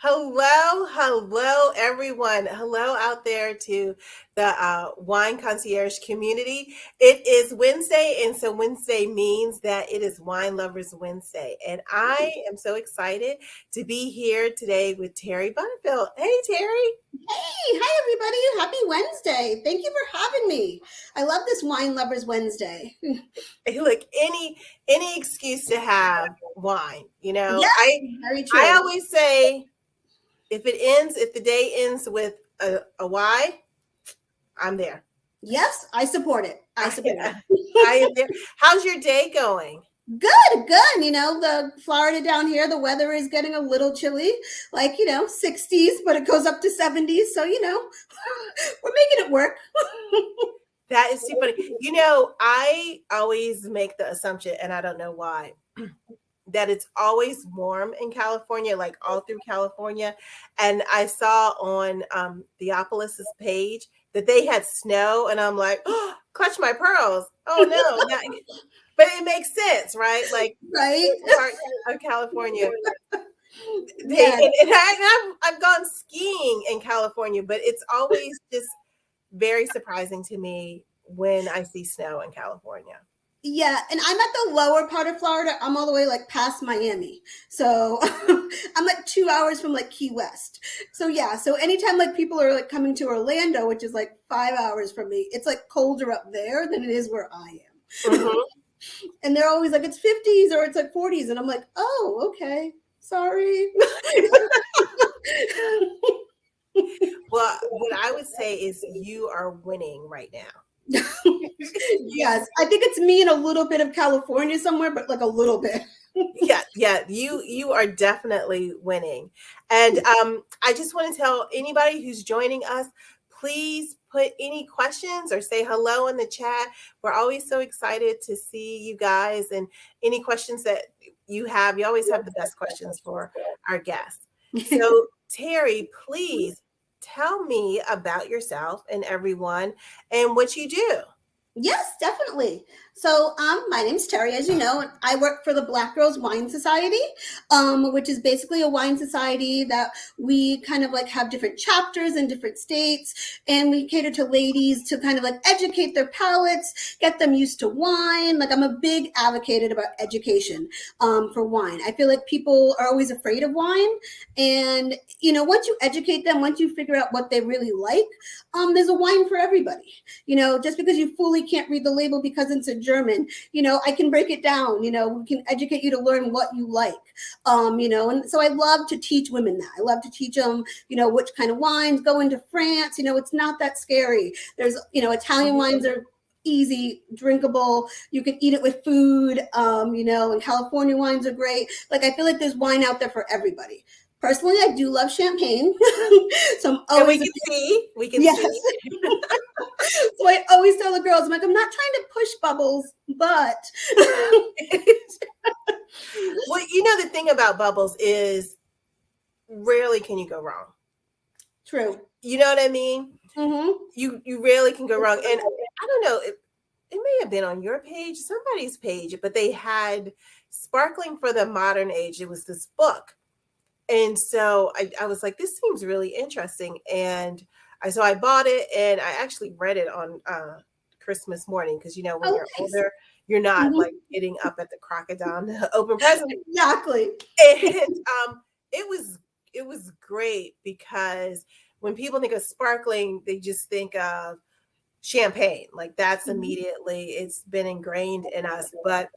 Hello, everyone. Hello out there to the wine concierge community. It is Wednesday, and so Wednesday means that it is Wine Lovers Wednesday. And I am so excited to be here today with Teri Butterfield. Hey, Teri. Hey, hi everybody. Happy Wednesday. Thank you for having me. I love this Wine Lovers Wednesday. Hey, look, any excuse to have wine. Yes, very I true. always say if the day ends with a Y, I'm there. Yes, I support it. I support I, it. I am there. How's your day going? Good. The Florida down here, the weather is getting a little chilly, like, 60s, but it goes up to 70s. So, we're making it work. That is too funny. I always make the assumption, and I don't know why, that it's always warm in California, like all through California. And I saw on Theopolis's page that they had snow, and I'm like, oh, clutch my pearls. Oh no, but it makes sense, right? Like Right? part of California. Yeah. I've gone skiing in California, but it's always just very surprising to me when I see snow in California. Yeah, and I'm at the lower part of Florida. I'm all the way like past Miami. So I'm like 2 hours from like Key West. So yeah, so anytime like people are like coming to Orlando, which is like 5 hours from me, it's like colder up there than it is where I am. Mm-hmm. And they're always like, it's 50s or it's like 40s. And I'm like, oh, okay. Sorry. Well, what I would say is you are winning right now. Yes, I think it's me and a little bit of California somewhere, but like a little bit. Yeah, you are definitely winning. And I just want to tell anybody who's joining us, please put any questions or say hello in the chat. We're always so excited to see you guys, and any questions that you have. You always have the best questions for our guests. So Teri, please tell me about yourself and everyone and what you do. Yes, definitely. So, my name's Teri, as you know, and I work for the Black Girls Wine Society, which is basically a wine society that we kind of like have different chapters in different states, and we cater to ladies to kind of like educate their palates, get them used to wine. Like, I'm a big advocate about education for wine. I feel like people are always afraid of wine, and once you educate them, once you figure out what they really like, there's a wine for everybody. Just because you fully can't read the label because it's in German, I can break it down. We can educate you to learn what you like. And so I love to teach women that. I love to teach them, which kind of wines go into France. It's not that scary. There's, Italian wines are easy, drinkable. You can eat it with food, and California wines are great. Like, I feel like there's wine out there for everybody. Personally, I do love champagne. So I'm always we can yes. see. So I always tell the girls, I'm like, I'm not trying to push bubbles, but Well, the thing about bubbles is rarely can you go wrong. True. You know what I mean? Mm-hmm. You rarely can go wrong. And I don't know, it may have been on your page, somebody's page, but they had Sparkling for the Modern Age. It was this book. And so I was like, this seems really interesting. And so I bought it, and I actually read it on Christmas morning, because when you're older, you're not like getting up at the crack of dawn to open presents. Exactly. And it was great, because when people think of sparkling, they just think of champagne. Like, that's immediately, it's been ingrained in us. But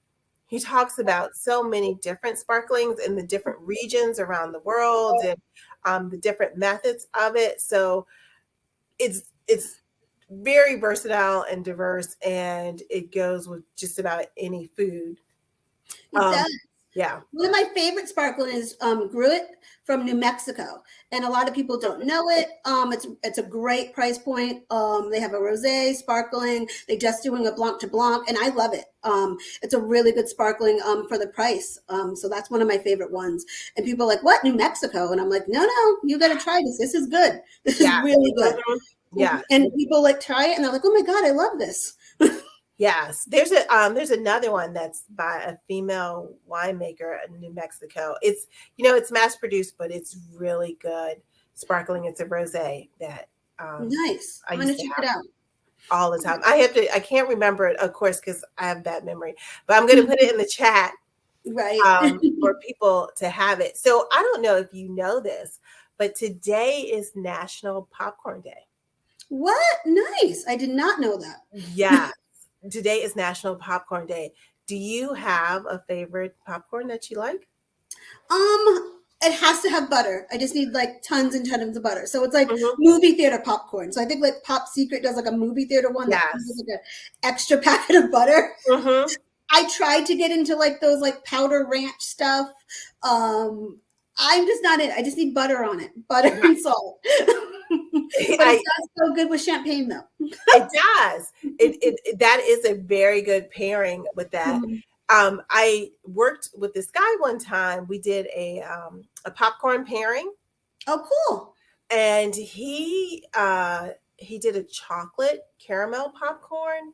he talks about so many different sparklings in the different regions around the world, and the different methods of it. So it's very versatile and diverse, and it goes with just about any food. It does. Yeah. One of my favorite sparkling is Gruit from New Mexico, and a lot of people don't know it. It's a great price point. They have a rosé sparkling. They just doing a blanc de blanc, and I love it. It's a really good sparkling for the price. So that's one of my favorite ones. And people are like, "What, New Mexico?" And I'm like, "No, you got to try this. This is good. This is really good." Yeah. And people like try it, and they're like, "Oh my God, I love this." Yes, there's another one that's by a female winemaker in New Mexico. It's mass produced, but it's really good. Sparkling. It's a rosé that Nice. I I'm gonna used to check it have out. all the time. I can't remember it, of course, because I have bad memory. But I'm going to put it in the chat Right. for people to have it. So I don't know if you know this, but today is National Popcorn Day. What? Nice. I did not know that. Yeah, today is National Popcorn Day. Do you have a favorite popcorn that you like? It has to have butter. I just need like tons and tons of butter. So it's like Mhm. movie theater popcorn. So I think like Pop Secret does like a movie theater one that comes Yes. with like an extra packet of butter. Mhm. I tried to get into like those like powder ranch stuff. I'm just not in. I just need butter on it, butter and Right. salt. But it I does go good with champagne though. It does. That is a very good pairing with that. Mhm. I worked with this guy one time. We did a popcorn pairing, Oh, cool. and he did a chocolate caramel popcorn,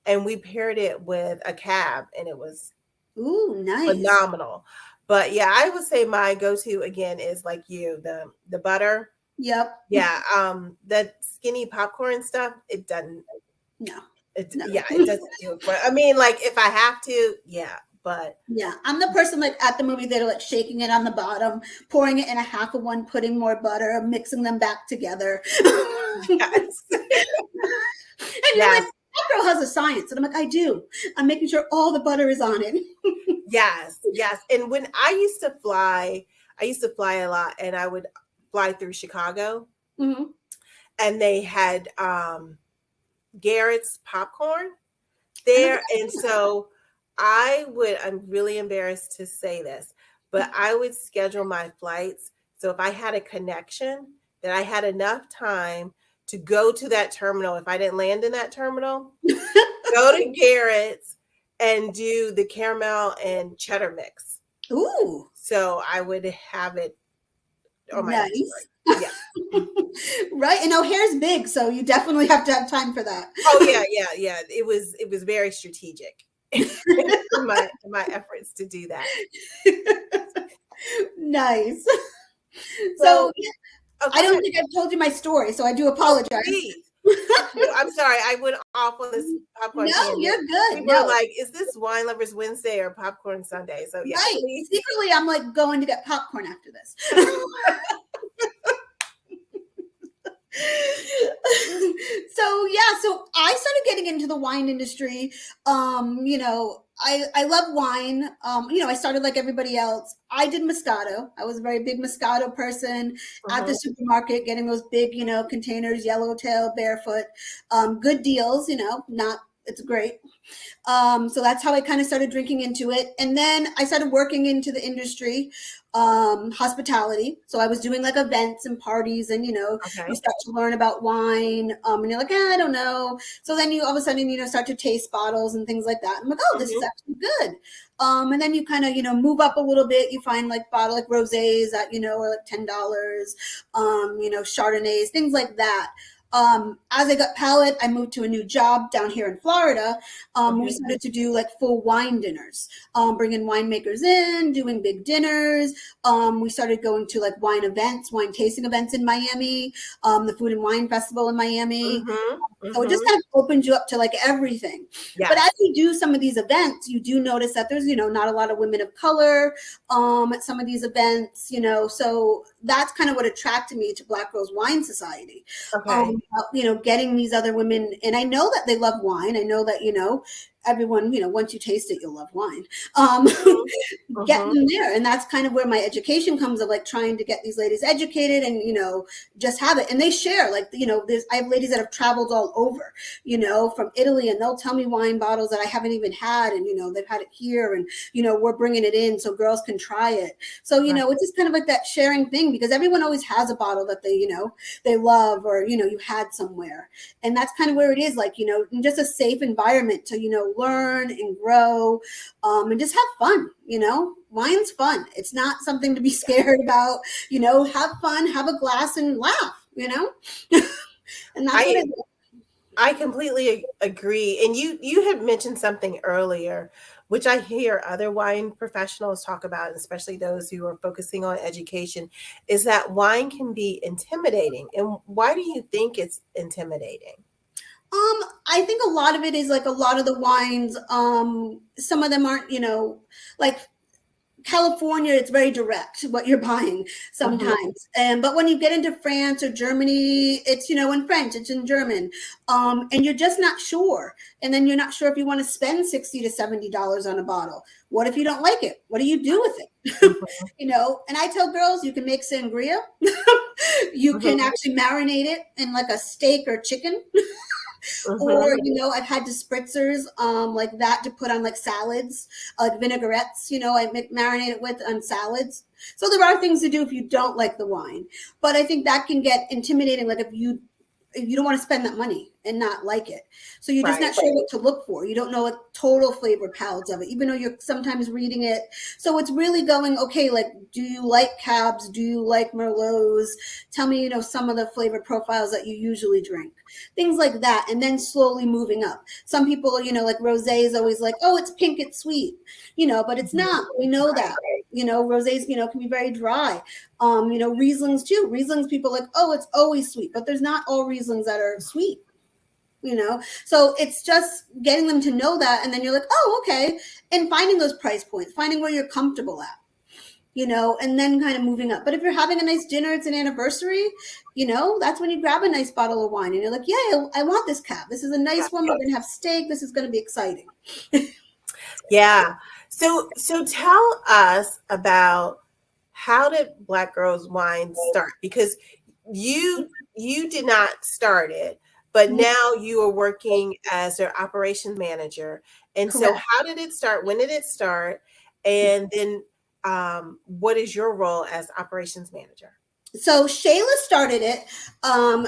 and we paired it with a cab, and it was Ooh, nice. phenomenal. But yeah, I would say my go-to again is like the butter. Yep. Yeah, that skinny popcorn stuff, it doesn't. No, It no. Yeah, it doesn't do it for I mean, like, if I have to, yeah, but Yeah, I'm the person like at the movie theater, like shaking it on the bottom, pouring it in a half of one, putting more butter, mixing them back together. And yes. you're like, Yes, that girl has a science. And I'm like, I do. I'm making sure all the butter is on it. yes, yes, and when I used to fly a lot, and I would fly through Chicago, Mhm. and they had, Garrett's popcorn I never there, got and so I'm really embarrassed to say this, but I would schedule my flights, so if I had a connection, that I had enough time to go to that terminal. If I didn't land in that terminal, go to Garrett's and do the caramel and cheddar mix. Ooh, So I would have it on my nice. inventory. Yeah. Right. And O'Hare's big, so you definitely have to have time for that. Oh yeah, yeah, yeah. It was very strategic in my efforts to do that. Nice. So, So yeah, oh, I go don't ahead. think I've told you my story, so I do Oh, apologize. please. I'm sorry. I went off on this popcorn No, tangent. you're good. People are No, like, "Is this Wine Lovers Wednesday or Popcorn Sunday?" So yeah, right. please. Secretly, I'm like going to get popcorn after this. So I started getting into the wine industry. I love wine. I started like everybody else. I did Moscato. I was a very big Moscato person at the Mhm. supermarket, getting those big, containers, yellowtail, barefoot, good deals. Not it's great. So that's how I kind of started drinking into it. And then I started working into the industry, hospitality. So I was doing like events and parties, and you Okay. start to learn about wine, and you're like, I don't know. So then you all of a sudden, start to taste bottles and things like that. I'm like, oh, this is Mhm. actually good. And then you kind of, move up a little bit. You find like bottle like rosés that, are like $10, Chardonnays, things like that. As I got palate, I moved to a new job down here in Florida. We Mhm. started to do like full wine dinners, bringing winemakers in, doing big dinners. We started going to like wine events, wine tasting events in Miami, the Food and Wine Festival in Miami. Mhm. So it just Mhm. kind of opens you up to like everything. But as Yes. you do some of these events, you do notice that there's, not a lot of women of color at some of these events, so that's kind of what attracted me to Black Girls Wine Society. Okay. Getting these other women, and I know that they love wine. I know that, everyone, once you taste it, you'll love wine. Um, Mhm. get Mhm. them there. And that's kind of where my education comes of like trying to get these ladies educated and, just have it. And they share like, I have ladies that have traveled all over, from Italy, and they'll tell me wine bottles that I haven't even had. And, they've had it here, and, we're bringing it in so girls can try it. So, Right. it's just kind of like that sharing thing, because everyone always has a bottle that they love, or, you had somewhere. And that's kind of where it is, like, just a safe environment to, learn and grow, and just have fun. Wine's fun. It's not something to be scared about. Have fun, have a glass, and laugh. And that's what I it is. I completely agree. And you had mentioned something earlier, which I hear other wine professionals talk about, especially those who are focusing on education, is that wine can be intimidating. And why do you think it's intimidating? I think a lot of it is like a lot of the wines, some of them aren't, like California, it's very direct what you're buying Hmm. sometimes. But when you get into France or Germany, it's, in French, it's in German. And you're just not sure. And then you're not sure if you want to spend $60 to $70 on a bottle. What if you don't like it? What do you do with it? Hmm. And I tell girls you can make sangria. You can Hmm. actually marinate it in like a steak or chicken. Or, Hmm. I've had the spritzers like that to put on like salads, like vinaigrettes, I marinate it with on salads. So there are things to do if you don't like the wine. But I think that can get intimidating, like if you don't want to spend that money and not like it. So you're just Right. not sure what to look for. You don't know what total flavor palettes of it, even though you're sometimes reading it. So it's really going, okay, like, do you like cabs? Do you like Merlots? Tell me, some of the flavor profiles that you usually drink. Things like that. And then slowly moving up. Some people, like rosé is always like, oh, it's pink, it's sweet, but it's Mhm. not. We know that. Rosés, can be very dry. Rieslings too. Rieslings, people like, oh, it's always sweet, but there's not all Rieslings that are sweet. So it's just getting them to know that, and then you're like, oh, okay, and finding those price points, finding where you're comfortable at, and then kind of moving up. But if you're having a nice dinner, it's an anniversary, that's when you grab a nice bottle of wine and you're like, yeah, I want this cab. This is a nice one. We're gonna have steak. This is gonna be exciting. Yeah. So tell us about, how did Black Girls Wine start? Because you did not start it, but now you are working as their operations manager. And so Correct. how did it start? When did it start? And then what is your role as operations manager? So Shayla started it.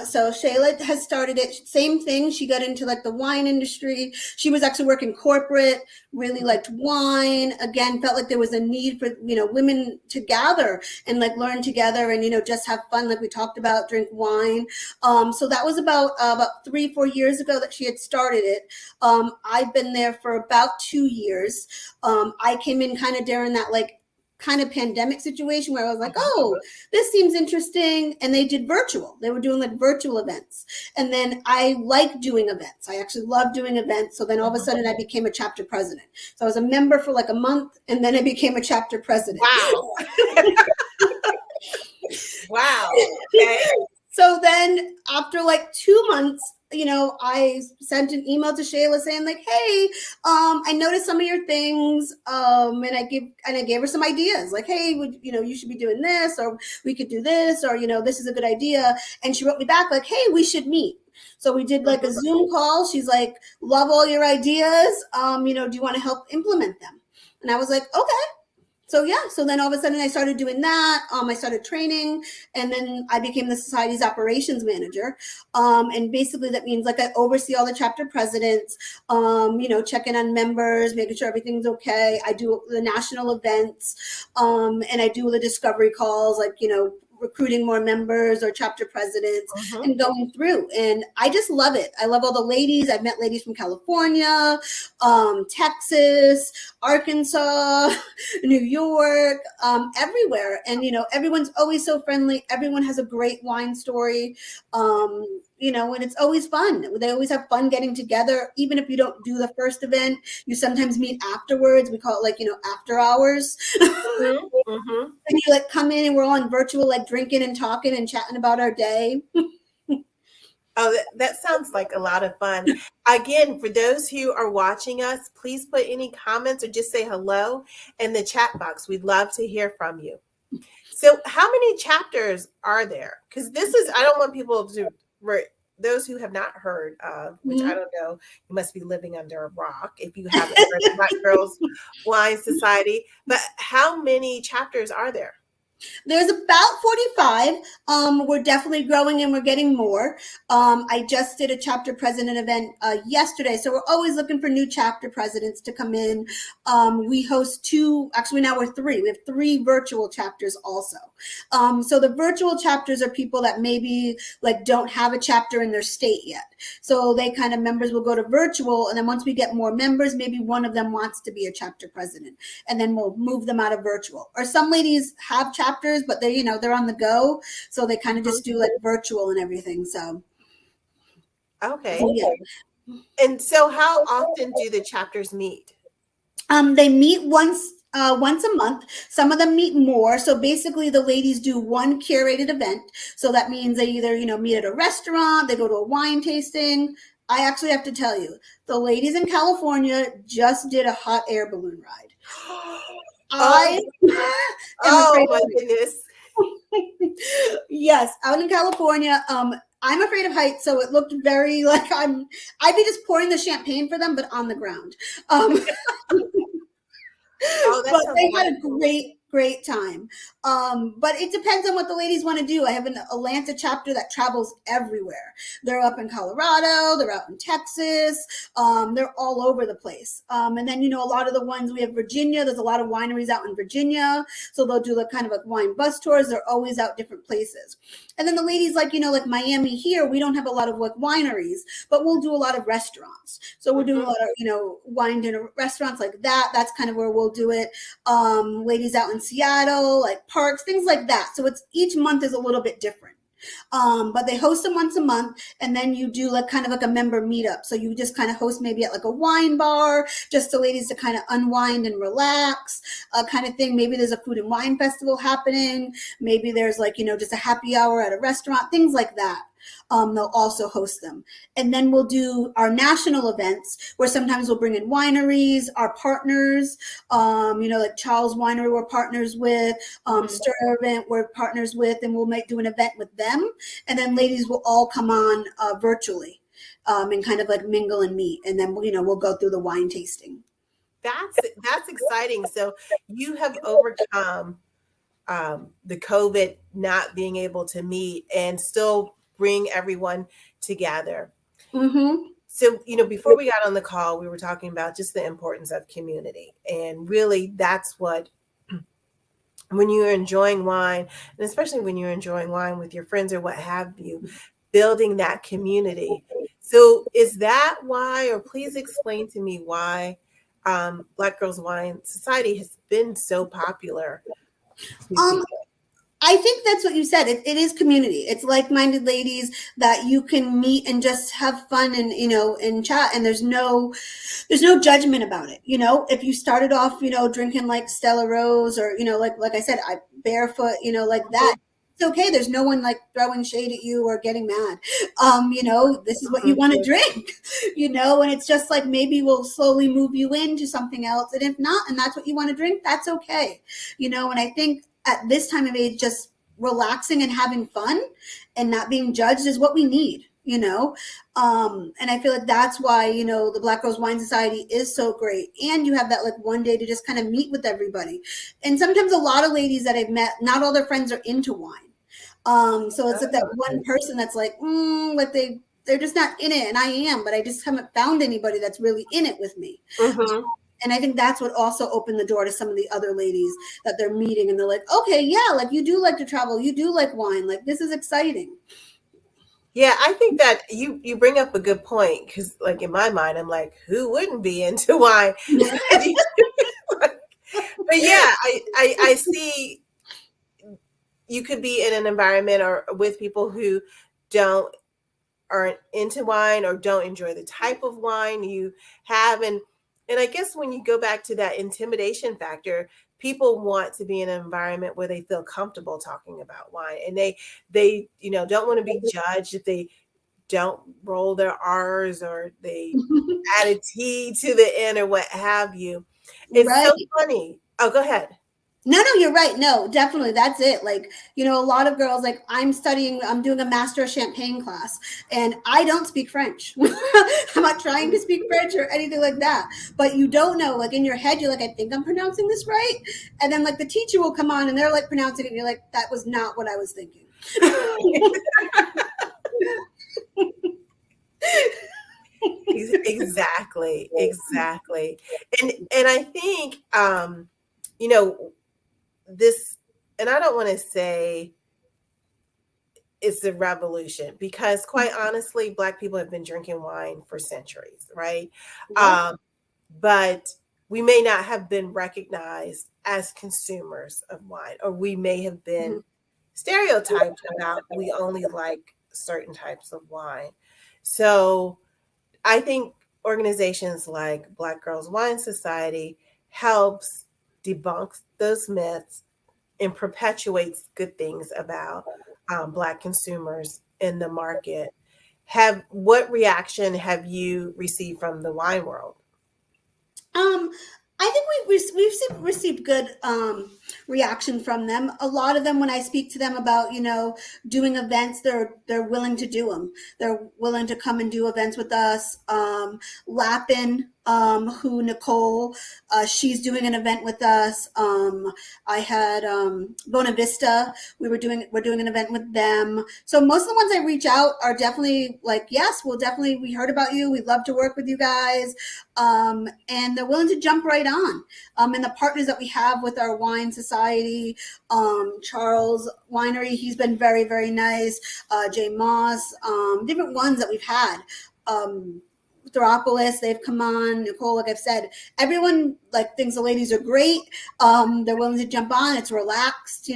So Shayla has started it. Same thing. She got into like the wine industry. She was actually working corporate, really liked wine. Again, felt like there was a need for, women to gather and like learn together and, just have fun. Like we talked about, drink wine. So that was about 3-4 years ago that she had started it. I've been there for about 2 years. I came in kind of during that like kind of pandemic situation where I was like, Mhm. oh, this seems interesting. And they did virtual. They were doing like virtual events. And then I like doing events. I actually love doing events. So then all of a Mhm. sudden I became a chapter president. So I was a member for like a month and then I became a chapter president. Wow. Wow. Okay. So then after like 2 months, I sent an email to Shayla saying like, hey, I noticed some of your things. And I gave her some ideas like, hey, you should be doing this, or we could do this, or, this is a good idea. And she wrote me back like, hey, we should meet. So we did like a Mhm. Zoom call. She's like, love all your ideas. Do you want to help implement them? And I was like, okay. So yeah, so then all of a sudden I started doing that. I started training, and then I became the society's operations manager. And basically that means like I oversee all the chapter presidents, checking on members, making sure everything's okay. I do the national events, and I do the discovery calls, like recruiting more members or chapter presidents Mhm. and going through. And I just love it. I love all the ladies. I've met ladies from California, Texas, Arkansas, New York, everywhere. And, everyone's always so friendly. Everyone has a great wine story. And it's always fun. They always have fun getting together. Even if you don't do the first event, you sometimes meet afterwards. We call it like, after hours. Mhm. Mhm. And you like come in and we're all on virtual, like drinking and talking and chatting about our day. Oh, that sounds like a lot of fun. Again, for those who are watching us, please put any comments or just say hello in the chat box. We'd love to hear from you. So, how many chapters are there? Because I don't want people to, those who have not heard of, which I Mhm. don't know, you must be living under a rock if you haven't heard of Black Girls Wine Society. But how many chapters are there? There's about 45. We're definitely growing and we're getting more. I just did a chapter president event yesterday. So we're always looking for new chapter presidents to come in. We host two, actually now we're three. We have three virtual chapters also. So the virtual chapters are people that maybe like don't have a chapter in their state yet. So they kind of members will go to virtual, and then once we get more members, maybe one of them wants to be a chapter president, and then we'll move them out of virtual. Or some ladies have chapters, but they, they're on the go, so they kind of just do like virtual and everything. So Okay. yeah. And so how often do the chapters meet? They meet once a month. Some of them meet more. So basically, the ladies do one curated event. So that means they either meet at a restaurant, they go to a wine tasting. I actually have to tell you, the ladies in California just did a hot air balloon ride. I am Oh afraid my of goodness. Yes, out in California. I'm afraid of heights, so it looked very like I'd be just pouring the champagne for them, but on the ground. Oh, that But sounds they had a wonderful. great time. But it depends on what the ladies want to do. I have an Atlanta chapter that travels everywhere. They're up in Colorado, they're out in Texas, they're all over the place. And then a lot of the ones we have Virginia. There's a lot of wineries out in Virginia, so they'll do like kind of like wine bus tours. They're always out different places. And then the ladies like like Miami here, we don't have a lot of like wineries, but we'll do a lot of restaurants. So we're doing a lot of wine dinner restaurants like that. That's kind of where we'll do it. Ladies out in Seattle, like parks, things like that. So it's each month is a little bit different. But they host them once a month, and then you do like kind of like a member meetup. So you just kind of host maybe at like a wine bar, just the ladies to kind of unwind and relax, kind of thing. Maybe there's a food and wine festival happening. Maybe there's like, just a happy hour at a restaurant, things like that. They'll also host them. And then we'll do our national events where sometimes we'll bring in wineries, our partners, like Charles Winery we're partners with, Stir Event we're partners with, and we'll do an event with them. And then ladies will all come on virtually and kind of like mingle and meet. And then, we'll go through the wine tasting. That's exciting. So you have overcome the COVID not being able to meet and still bring everyone together. Mm-hmm. So, before we got on the call, we were talking about just the importance of community. And really, that's what, when you're enjoying wine, and especially when you're enjoying wine with your friends or what have you, building that community. So, is that why, or please explain to me why Black Girls Wine Society has been so popular to people? I think that's what you said. It is community. It's like-minded ladies that you can meet and just have fun and and chat. And there's no judgment about it. If you started off drinking like Stella Rose or like I said, I barefoot, like that. It's okay. There's no one like throwing shade at you or getting mad. This is what you want to drink. And it's just like maybe we'll slowly move you into something else. And if not, and that's what you want to drink, that's okay. And I think at this time of age, just relaxing and having fun and not being judged is what we need, and I feel like that's why, the Black Girls Wine Society is so great. And you have that like one day to just kind of meet with everybody. And sometimes a lot of ladies that I've met, not all their friends are into wine. So it's like that one person that's like, like they're just not in it. And I am, but I just haven't found anybody that's really in it with me. Mm-hmm. And I think that's what also opened the door to some of the other ladies that they're meeting. And they're like, okay, yeah, like you do like to travel. You do like wine. Like this is exciting. Yeah, I think that you bring up a good point because, like, in my mind, I'm like, who wouldn't be into wine? But yeah, I see you could be in an environment or with people who aren't into wine or don't enjoy the type of wine you have, and I guess when you go back to that intimidation factor, people want to be in an environment where they feel comfortable talking about wine, and they don't want to be judged if they don't roll their R's or they add a T to the end or what have you. It's Right. so funny. Oh, go ahead. No, you're right. No, definitely. That's it. Like, a lot of girls, like I'm doing a master of champagne class and I don't speak French. I'm not trying to speak French or anything like that. But you don't know, like in your head, you're like, I think I'm pronouncing this right. And then like the teacher will come on and they're like pronouncing it. And you're like, that was not what I was thinking. Exactly. And I think this and I don't want to say it's a revolution, because quite honestly, Black people have been drinking wine for centuries, right? Yeah. But we may not have been recognized as consumers of wine, or we may have been stereotyped about we only like certain types of wine. So I think organizations like Black Girls Wine Society helps debunk those myths and perpetuates good things about Black consumers in the market. What reaction have you received from the wine world? Um, I think we've received good reaction from them. A lot of them, when I speak to them about doing events, they're willing to do them. They're willing to come and do events with us. Lappin, who Nicole, she's doing an event with us. I had Bona Vista. We're doing an event with them. So most of the ones I reach out are definitely like, yes, we heard about you. We'd love to work with you guys. And they're willing to jump right on. And the partners that we have with our wine society, Charles Winery, he's been very, very nice. Jay Moss, different ones that we've had. Theropolis, they've come on. Nicole, like I've said, everyone like thinks the ladies are great. They're willing to jump on. It's relaxed,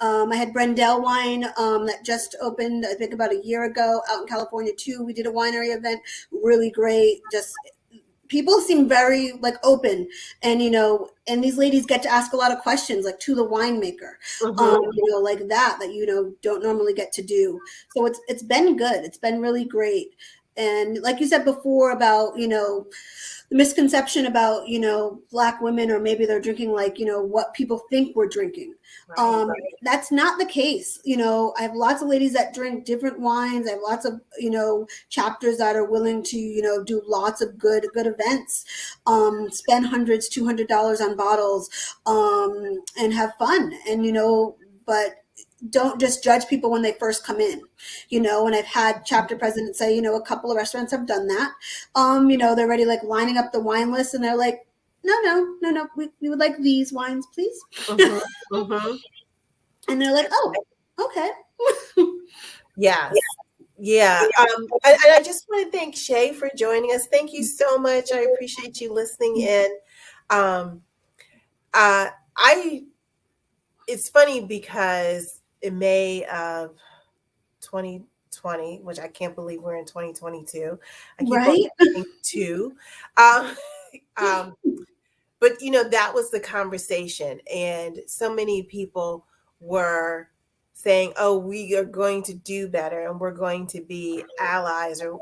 I had Brendel Wine that just opened, I think, about a year ago out in California too. We did a winery event, really great. Just people seem very like open, and and these ladies get to ask a lot of questions like to the winemaker, like that don't normally get to do. So it's been good. It's been really great. And like you said before about the misconception about Black women, or maybe they're drinking like what people think we're drinking. Right. That's not the case. I have lots of ladies that drink different wines. I have lots of chapters that are willing to do lots of good events, spend hundreds, $200 on bottles, and have fun. And but don't just judge people when they first come in, and I've had chapter presidents say, a couple of restaurants have done that. They're already like lining up the wine list, and they're like, no, we would like these wines, please. And they're like, oh, okay. Yes. Yeah. And I just want to thank Shay for joining us. Thank you so much. I appreciate you listening in. It's funny because in May of 2020, which I can't believe we're in 2022. I keep right? on two. But that was the conversation, and so many people were saying, oh, we are going to do better and we're going to be allies, or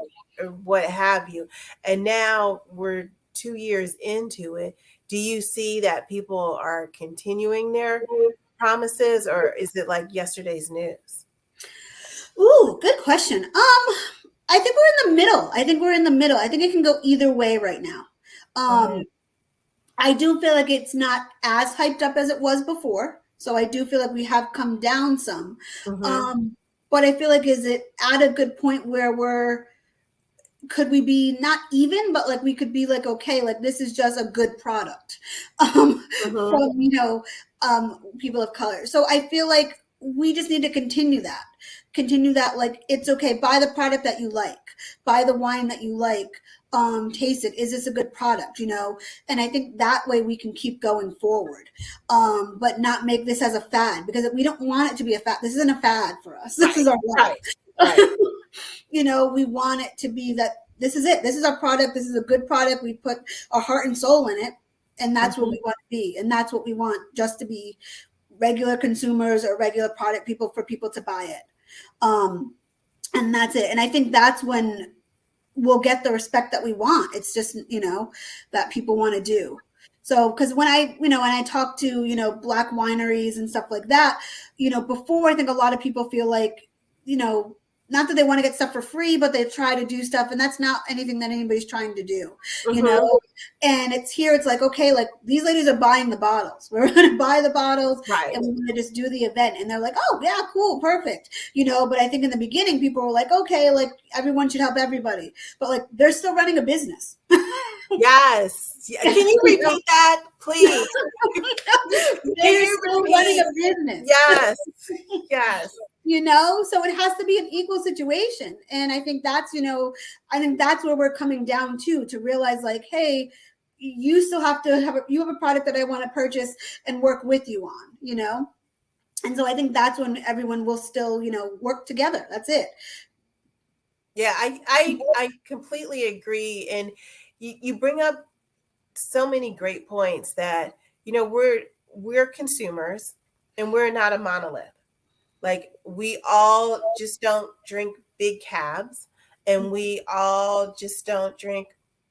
what have you. And now we're 2 years into it. Do you see that people are continuing their promises, or is it like yesterday's news? Ooh, good question. I think we're in the middle. I think it can go either way right now. I do feel like it's not as hyped up as it was before. So I do feel like we have come down some. But I feel like, is it at a good point where could we be not even, but like we could be like, okay, like this is just a good product from people of color. So I feel like we just need to continue that. Like, it's okay, buy the product that you like, buy the wine that you like, taste it. Is this a good product? And I think that way we can keep going forward, but not make this as a fad, because we don't want it to be a fad. This isn't a fad for us. This is our life. Right. We want it to be that this is it. This is our product. This is a good product. We put our heart and soul in it, and that's what we want to be. And that's what we want, just to be regular consumers or regular product people, for people to buy it. And that's it. And I think that's when we'll get the respect that we want. It's just, that people want to do. So, because when I talk to, Black wineries and stuff like that, before, I think a lot of people feel like, not that they want to get stuff for free, but they try to do stuff, and that's not anything that anybody's trying to do, and it's like, okay, like these ladies are buying the bottles. We're going to buy the bottles, right, and we're going to just do the event. And they're like, oh yeah, cool, perfect. But I think in the beginning, people were like, okay, like everyone should help everybody, but like they're still running a business. Yes. Can you repeat that, please? Can They're you still running repeat? a business. Yes. Yes. So it has to be an equal situation. And I think that's, I think that's where we're coming down to realize like, hey, you still have to you have a product that I want to purchase and work with you on. And so I think that's when everyone will still, work together. That's it. Yeah, I completely agree. And you bring up so many great points that, we're consumers and we're not a monolith. Like we all just don't drink big cabs and we all just don't drink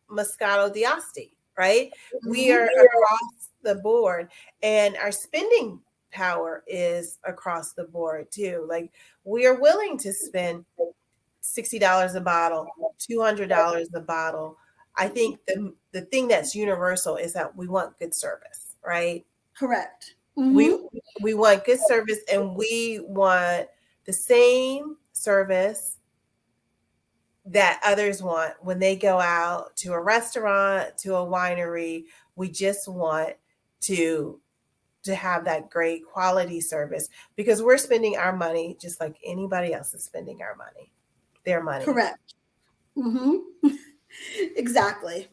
Moscato d'Asti, right? We Mhm. are across the board and our spending power is across the board too. Like we are willing to spend $60 a bottle, $200 a bottle. I think the thing that's universal is that we want good service, right? Correct. We Mm-hmm. we want good service and we want the same service that others want when they go out to a restaurant, to a winery. We just want to have that great quality service because we're spending our money just like anybody else is spending their money. Correct. Mm-hmm. Exactly.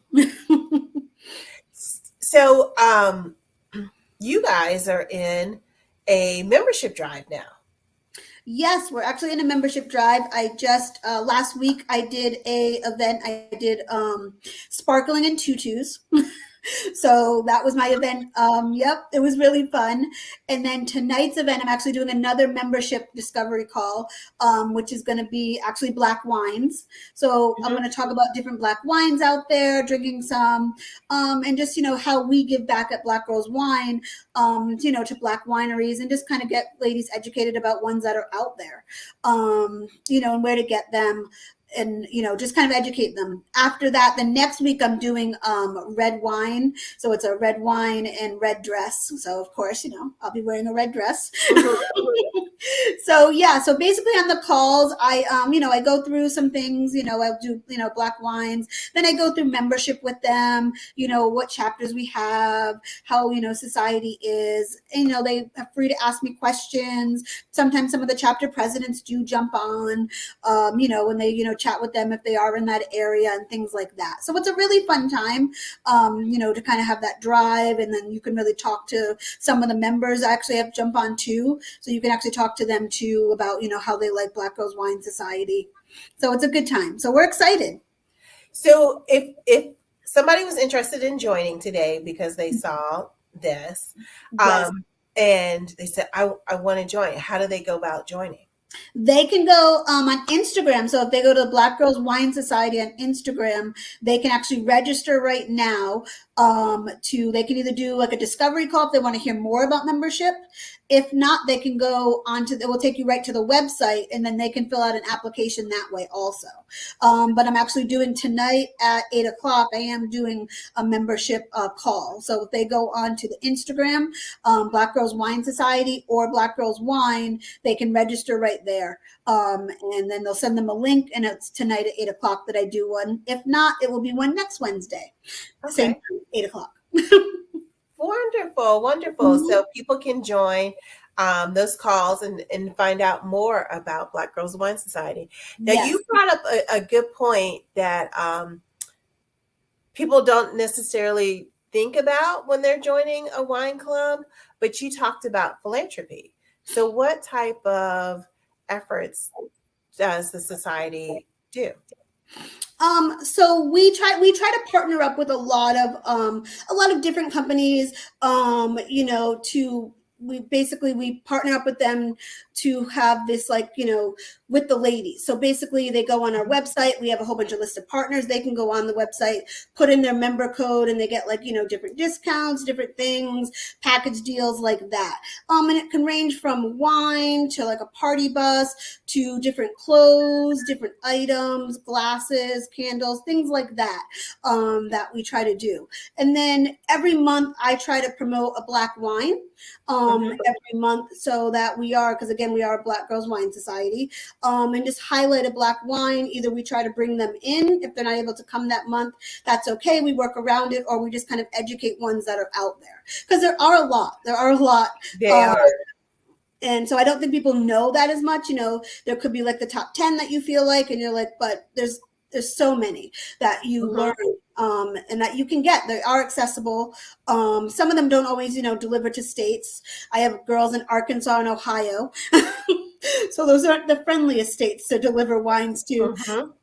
So, you guys are in a membership drive now. Yes, we're actually in a membership drive. I just last week I did a event. I did sparkling in tutus. So that was my event. Yep, it was really fun. And then tonight's event, I'm actually doing another membership discovery call, which is going to be actually black wines. So I'm Mhm. going to talk about different black wines out there, drinking some, and just how we give back at Black Girls Wine, to black wineries, and just kind of get ladies educated about ones that are out there, and where to get them, and just kind of educate them. After that, the next week I'm doing red wine, so it's a red wine and red dress. So of course, I'll be wearing a red dress. Mhm. So yeah, so basically on the calls I go through some things. I'll do black wines, then I go through membership with them, what chapters we have, how society is, and they are free to ask me questions. Sometimes some of the chapter presidents do jump on, when they, chat with them if they are in that area and things like that. So it's a really fun time, to kind of have that drive. And then you can really talk to some of the members. I actually have jump on too. So you can actually talk to them too about, how they like Black Girls Wine Society. So it's a good time. So we're excited. So if somebody was interested in joining today because they saw this, Yes. and they said, I want to join, how do they go about joining? They can go on Instagram. So if they go to the Black Girls Wine Society on Instagram, they can actually register right now. They can either do like a discovery call if they want to hear more about membership. If not, they can go it will take you right to the website, and then they can fill out an application that way also. But I'm actually doing tonight at 8 o'clock. I am doing a membership call. So if they go on to the Instagram, Black Girls Wine Society or Black Girls Wine, they can register right there. And then they'll send them a link, and it's tonight at 8 o'clock that I do one. If not, it will be one next Wednesday. Same Okay. time, 8 o'clock. Wonderful, wonderful. Mhm. So people can join those calls and find out more about Black Girls Wine Society. Now, Yes. you brought up a good point that people don't necessarily think about when they're joining a wine club, but you talked about philanthropy. So, what type of efforts does the society do? So we try to partner up with a lot of different companies, to we partner up with them to have this, like, with the ladies. So basically they go on our website. We have a whole bunch of list of partners. They can go on the website, put in their member code, and they get, like, different discounts, different things, package deals like that. And it can range from wine to like a party bus to different clothes, different items, glasses, candles, things like that, that we try to do. And then every month I try to promote a black wine. every month, so that because again, we are a Black Girls Wine Society, and just highlight a Black wine. Either we try to bring them in. If they're not able to come that month, that's okay. We work around it, or we just kind of educate ones that are out there. Because there are a lot. They are. And so I don't think people know that as much. There could be like the top 10 that you feel like, and you're like, but there's so many that you learn, and that you can get. They are accessible. Some of them don't always, deliver to states. I have girls in Arkansas and Ohio. So those aren't the friendliest states to deliver wines to.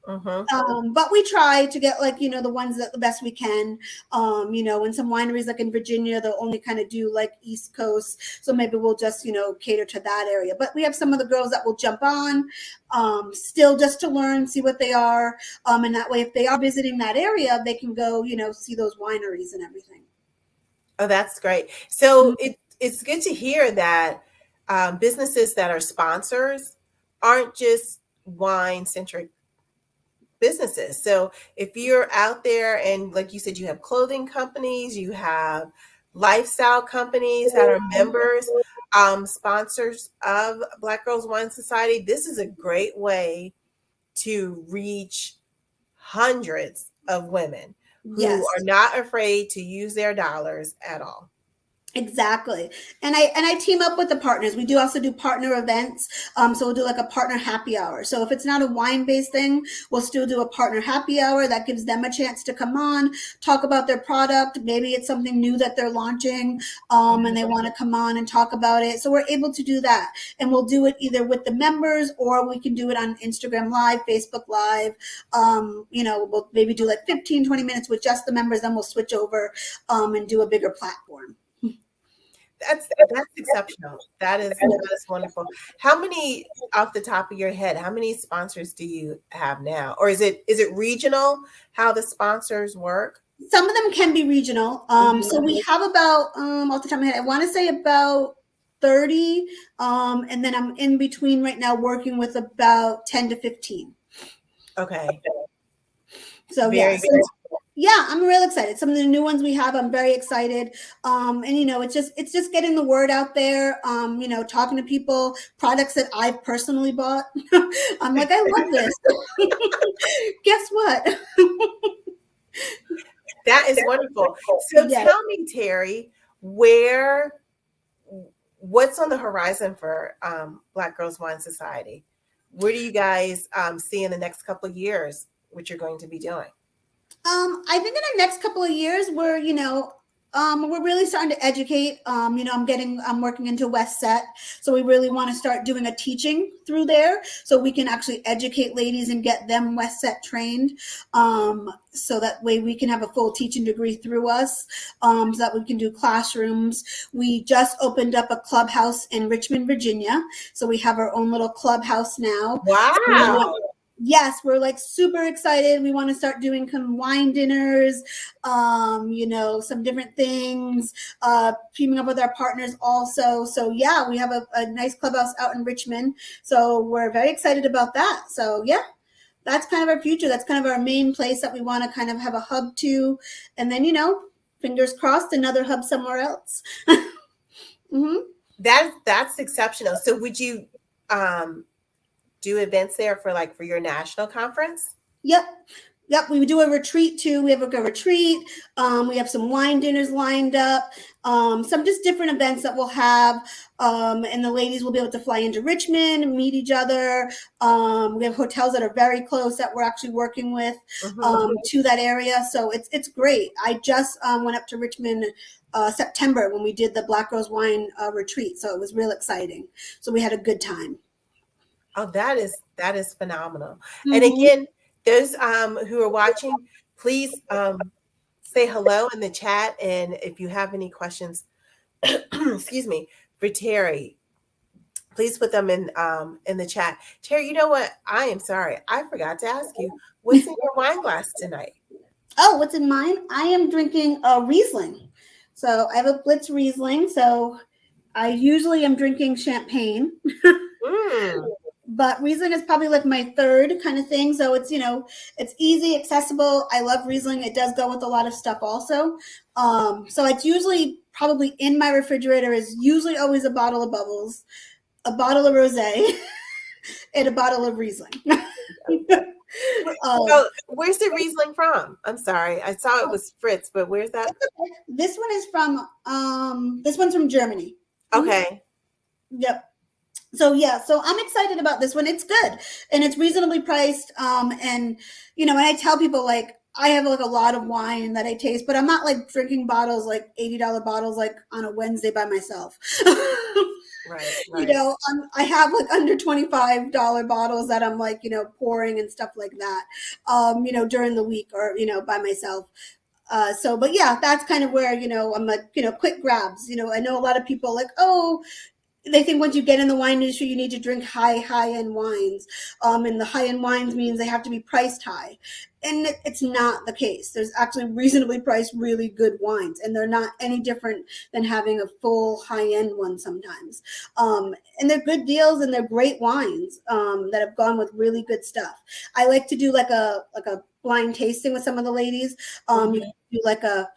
But we try to get the ones that the best we can. And some wineries like in Virginia, they'll only kind of do like East Coast. So maybe we'll just, cater to that area. But we have some of the girls that will jump on still just to learn, see what they are. And that way, if they are visiting that area, they can go, see those wineries and everything. Oh, that's great. So it's good to hear that businesses that are sponsors aren't just wine-centric businesses. So if you're out there and like you said, you have clothing companies, you have lifestyle companies that are members, sponsors of Black Girls Wine Society, this is a great way to reach hundreds of women who are not afraid to use their dollars at all. Exactly. And I team up with the partners. We do also do partner events. So we'll do like a partner happy hour. So if it's not a wine-based thing, we'll still do a partner happy hour that gives them a chance to come on, talk about their product. Maybe it's something new that they're launching, and they want to come on and talk about it. So we're able to do that. And we'll do it either with the members, or we can do it on Instagram Live, Facebook Live. We'll maybe do like 15, 20 minutes with just the members. Then we'll switch over and do a bigger platform. That's exceptional. That is wonderful. How many, off the top of your head, how many sponsors do you have now? Or is it regional, how the sponsors work? Some of them can be regional. So we have about, off the top of my head, I want to say about 30. And then I'm in between right now working with about 10 to 15. Okay. So yeah, I'm real excited. Some of the new ones we have, I'm very excited. And it's just getting the word out there. Talking to people, products that I've personally bought. I'm like, I love this. Guess what? That is wonderful. So tell me, Teri, what's on the horizon for Black Girls Wine Society? Where do you guys see in the next couple of years what you're going to be doing? I think in the next couple of years, we're really starting to educate. I'm working into West Set. So we really want to start doing a teaching through there so we can actually educate ladies and get them West Set trained. So that way we can have a full teaching degree through us, so that we can do classrooms. We just opened up a clubhouse in Richmond, Virginia. So we have our own little clubhouse now. Wow. Yes, we're like super excited. We want to start doing some wine dinners, some different things, teaming up with our partners also. So yeah, we have a nice clubhouse out in Richmond. So we're very excited about that. So yeah, that's kind of our future. That's kind of our main place that we want to kind of have a hub to. And then, fingers crossed, another hub somewhere else. That's exceptional. So would you do events there for your national conference? Yep. We do a retreat too. We have a retreat. We have some wine dinners lined up. Some just different events that we'll have. And the ladies will be able to fly into Richmond and meet each other. We have hotels that are very close that we're actually working with to that area. So it's great. I just went up to Richmond September when we did the Black Girls Wine retreat. So it was real exciting. So we had a good time. Oh, that is phenomenal. And again, those who are watching, please say hello in the chat. And if you have any questions, excuse me, for Teri, please put them in the chat. Teri, you know what? I am sorry. I forgot to ask you, what's in your wine glass tonight? Oh, what's in mine? I am drinking a Riesling. So I have a Blitz Riesling. So I usually am drinking champagne. But Riesling is probably like my third kind of thing. So it's, it's easy, accessible. I love Riesling. It does go with a lot of stuff also. So it's usually probably in my refrigerator is usually always a bottle of bubbles, a bottle of rosé, and a bottle of Riesling. Oh, where's the Riesling from? I'm sorry. I saw it was Fritz, but where's that? Okay. This one is from this one's from Germany. Okay. Yep. So yeah, so I'm excited about this one. It's good and it's reasonably priced. And when I tell people like I have like a lot of wine that I taste, but I'm not like drinking bottles like $80 bottles like on a Wednesday by myself. Right. I have like under $25 bottles that I'm like, pouring and stuff like that, during the week or, by myself. But yeah, that's kind of where, I'm like, quick grabs. I know a lot of people like, oh, they think once you get in the wine industry, you need to drink high-end wines. And the high-end wines means they have to be priced high. And it's not the case. There's actually reasonably priced, really good wines. And they're not any different than having a full high-end one sometimes. And they're good deals and they're great wines that have gone with really good stuff. I like to do like a blind tasting with some of the ladies. You can do like a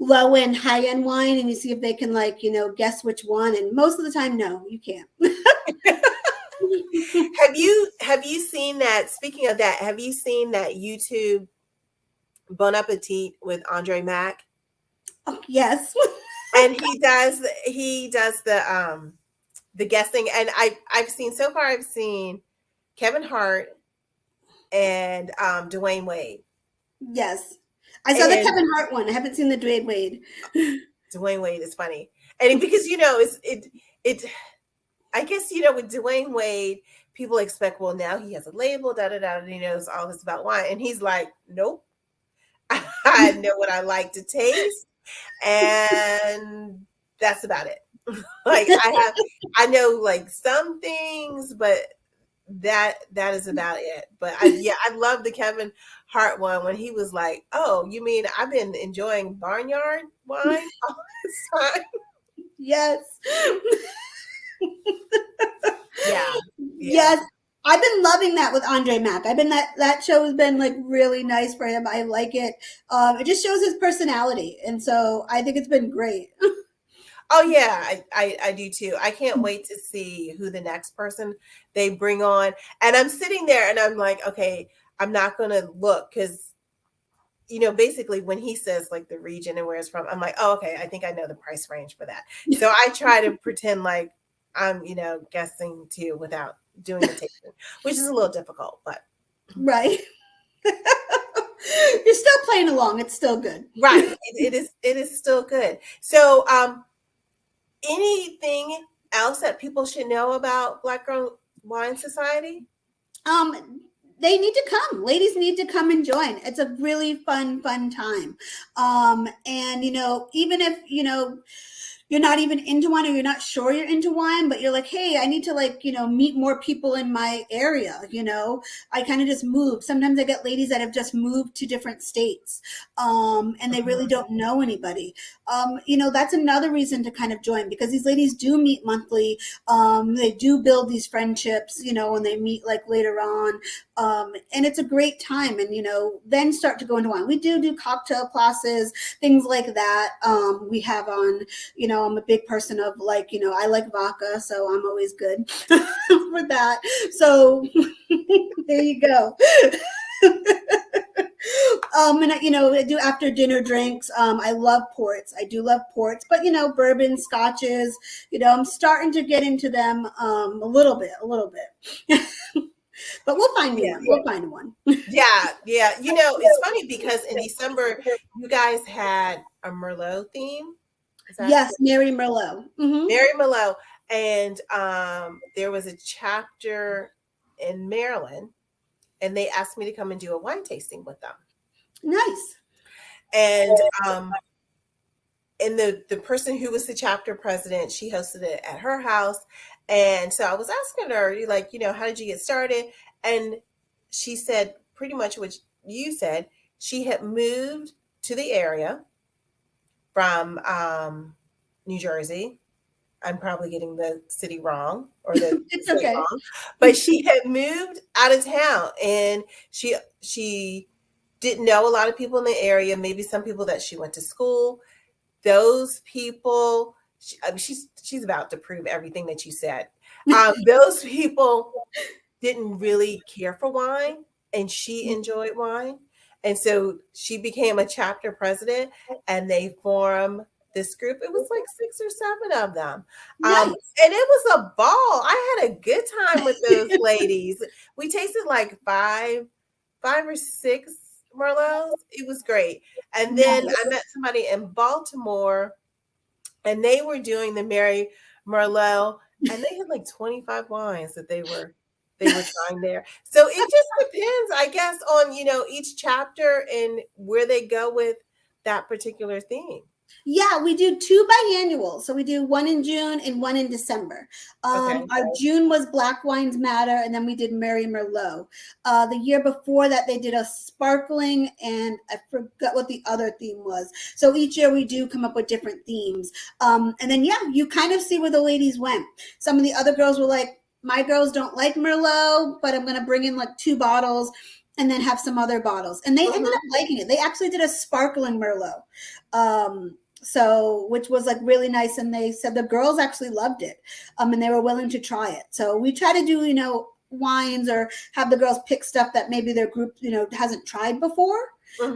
low end, high end wine, and you see if they can guess which one. And most of the time, no, you can't. Have you seen that? Speaking of that, have you seen that YouTube Bon Appetit with Andre Mack? Oh, yes. And he does the guessing, and I've seen Kevin Hart and Dwayne Wade. Yes. I saw the Kevin Hart one. I haven't seen the Dwayne Wade. Dwayne Wade is funny. And because it I guess with Dwayne Wade, people expect, well, now he has a label, and he knows all this about wine. And he's like, nope. I know what I like to taste, and that's about it. Like I know like some things, but that is about it. But I love the Kevin Hart one when he was like, oh, you mean I've been enjoying barnyard wine all this time? Yes. Yeah. Yes. I've been loving that with Andre Mack. That show has been like really nice for him. I like it. It just shows his personality. And so I think it's been great. Oh yeah, I do too. I can't wait to see who the next person they bring on. And I'm sitting there and I'm like, okay, I'm not gonna look because basically when he says like the region and where it's from, I'm like, oh, okay, I think I know the price range for that. So I try to pretend like I'm, guessing too without doing the tasting, which is a little difficult, but right. You're still playing along. It's still good. Right. It is still good. So anything else that people should know about Black Girl Wine Society? They need to come. Ladies need to come and join. It's a really fun time. And even if you're not even into wine or you're not sure you're into wine, but you're like, hey, I need to meet more people in my area. I kind of just moved. Sometimes I get ladies that have just moved to different states and they really don't know anybody. That's another reason to kind of join because these ladies do meet monthly. They do build these friendships, when they meet like later on. And it's a great time and, then start to go into wine. We do cocktail classes, things like that. We have on, I'm a big person of I like vodka, so I'm always good for that. So there you go. And I do after dinner drinks. I love ports. I do love ports, but bourbon, scotches, I'm starting to get into them a little bit. But we'll find one. We'll find one. Yeah. It's funny because in December you guys had a Merlot theme. Yes, Mary Merlot. Mm-hmm. Mary Merlot. And there was a chapter in Maryland, and they asked me to come and do a wine tasting with them. Nice. And the person who was the chapter president, she hosted it at her house. And so I was asking her, how did you get started? And she said pretty much what you said. She had moved to the area from New Jersey. I'm probably getting the city wrong or the it's okay. Wrong, but she had moved out of town and she didn't know a lot of people in the area, maybe some people that she went to school. those people, she's about to prove everything that you said. Those people didn't really care for wine, and she enjoyed wine. And so she became a chapter president, and they formed this group. It was like 6 or 7 of them. Nice. And it was a ball. I had a good time with those ladies. We tasted like five or six Merlots. It was great. And then Nice. I met somebody in Baltimore, and they were doing the Mary Merlot, and they had like 25 wines that they were trying there. So it just depends, I guess, on each chapter and where they go with that particular theme. Yeah, we do 2 biannuals. So we do one in June and one in December. Okay. Our June was Black Wines Matter, and then we did Mary Merlot. The year before that, they did a sparkling, and I forgot what the other theme was. So each year we do come up with different themes. And then, yeah, you kind of see where the ladies went. Some of the other girls were like, my girls don't like Merlot, but I'm going to bring in like 2 bottles and then have some other bottles. And they ended up liking it. They actually did a sparkling Merlot. So which was like really nice, and they said the girls actually loved it, and they were willing to try it. So we try to do wines, or have the girls pick stuff that maybe their group hasn't tried before. So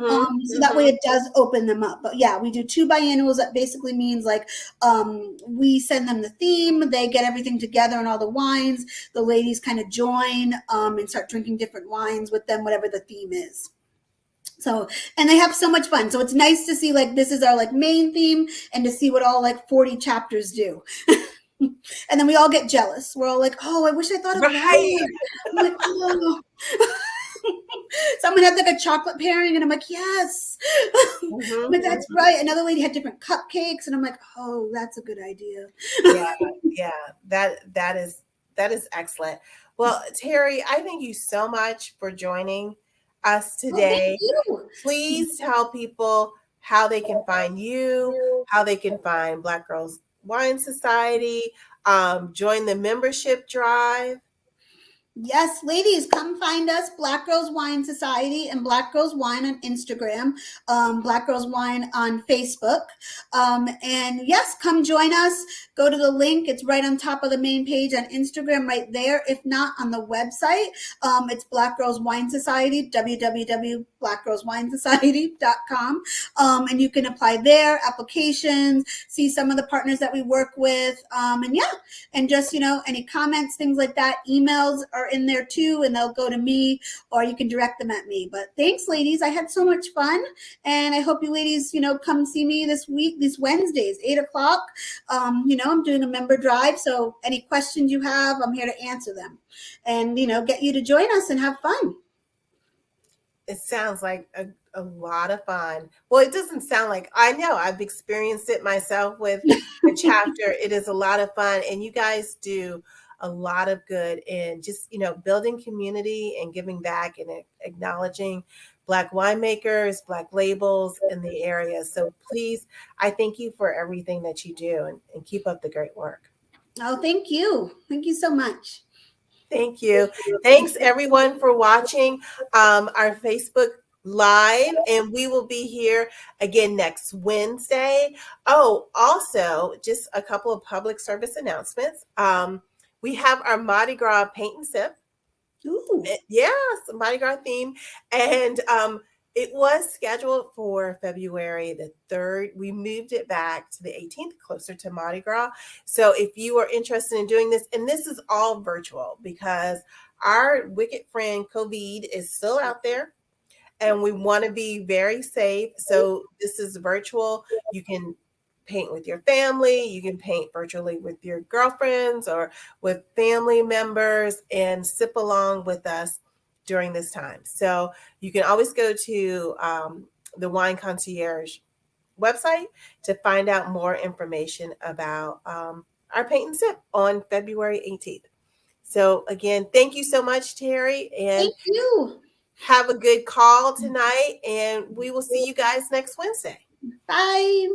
that way it does open them up. But yeah, we do 2 biannuals. That basically means like we send them the theme, they get everything together and all the wines, the ladies kind of join and start drinking different wines with them, whatever the theme is. So, and they have so much fun. So it's nice to see like this is our like main theme, and to see what all like 40 chapters do. And then we all get jealous. We're all like, oh, I wish I thought of that. I'm like, oh. Someone had like a chocolate pairing, and I'm like, yes. But that's right. Another lady had different cupcakes, and I'm like, oh, that's a good idea. Yeah. That is excellent. Well, Teri, I thank you so much for joining us today. Oh, Please tell people how they can find you, how they can find Black Girls Wine Society, join the membership drive. Yes, ladies, come find us, Black Girls Wine Society and Black Girls Wine on Instagram, Black Girls Wine on Facebook. And yes, come join us. Go to the link. It's right on top of the main page on Instagram right there. If not, on the website, it's Black Girls Wine Society, www.blackgirlswinesociety.com. And you can apply there, applications, see some of the partners that we work with. And yeah, and just, any comments, things like that, emails are in there too, and they'll go to me, or you can direct them at me. But thanks, ladies. I had so much fun, and I hope you ladies, come see me this week, these Wednesdays, 8:00. I'm doing a member drive, so any questions you have, I'm here to answer them, and get you to join us and have fun. It sounds like a lot of fun. Well, it doesn't sound like, I know, I've experienced it myself with a chapter. It is a lot of fun, and you guys do a lot of good in just, building community and giving back and acknowledging Black winemakers, Black labels in the area. So please, I thank you for everything that you do, and keep up the great work. Oh, thank you. Thank you so much. Thank you. Thanks everyone for watching our Facebook Live, and we will be here again next Wednesday. Oh, also, just a couple of public service announcements. We have our Mardi Gras paint and sip. Ooh. Yes, Mardi Gras theme. And it was scheduled for February the 3rd. We moved it back to the 18th, closer to Mardi Gras. So if you are interested in doing this, and this is all virtual because our wicked friend COVID is still out there, and we want to be very safe. So this is virtual. You can paint with your family. You can paint virtually with your girlfriends or with family members, and sip along with us during this time. So you can always go to the Wine Concierge website to find out more information about our paint and sip on February 18th. So again, thank you so much, Teri, and thank you. Have a good call tonight, and we will see you guys next Wednesday. Bye.